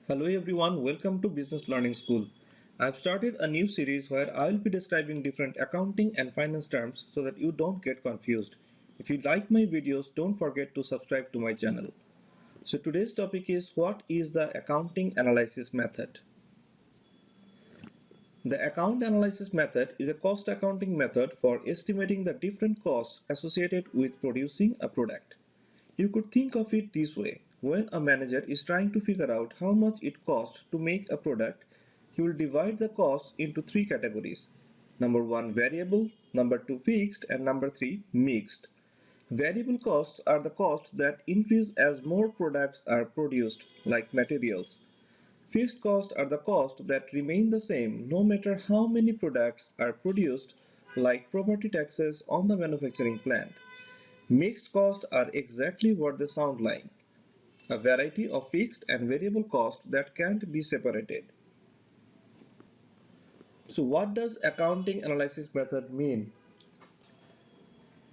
Hello everyone, welcome to Business Learning School. I've started a new series where I'll be describing different accounting and finance terms so that you don't get confused. If you like my videos, don't forget to subscribe to my channel. So today's topic is what is the accounting analysis method? The account analysis method is a cost accounting method for estimating the different costs associated with producing a product. You could think of it this way. When a manager is trying to figure out how much it costs to make a product, he will divide the costs into three categories. Number 1 variable, number 2 fixed, and number 3 mixed. Variable costs are the costs that increase as more products are produced, like materials. Fixed costs are the costs that remain the same no matter how many products are produced, like property taxes on the manufacturing plant. Mixed costs are exactly what they sound like, a variety of fixed and variable costs that can't be separated. So what does accounting analysis method mean?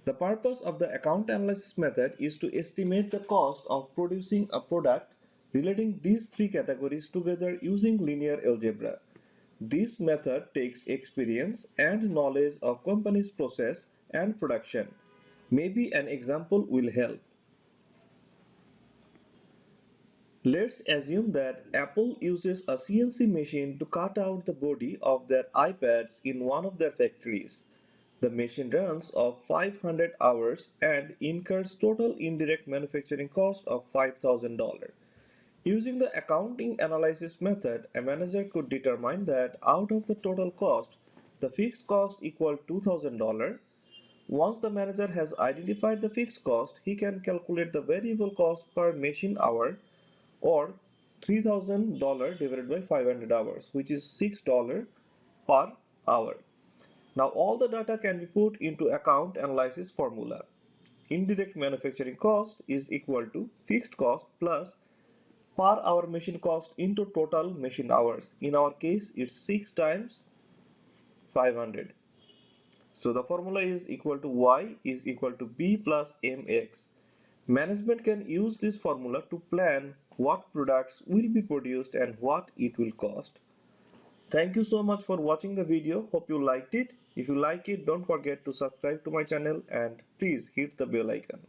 The purpose of the account analysis method is to estimate the cost of producing a product relating these three categories together using linear algebra. This method takes experience and knowledge of company's process and production. Maybe an example will help. Let's assume that Apple uses a CNC machine to cut out the body of their iPads in one of their factories. The machine runs of 500 hours and incurs total indirect manufacturing cost of $5,000. Using the accounting analysis method, a manager could determine that out of the total cost, the fixed cost equal $2,000. Once the manager has identified the fixed cost, he can calculate the variable cost per machine hour or $3,000 divided by 500 hours, which is $6 per hour. Now all the data can be put into account analysis formula. Indirect manufacturing cost is equal to fixed cost plus per hour machine cost into total machine hours. In our case, it's 6 times 500. So the formula is equal to y is equal to b plus mx. Management can use this formula to plan what products will be produced and what it will cost. Thank you so much for watching the video. Hope you liked it. If you like it, don't forget to subscribe to my channel and please hit the bell icon.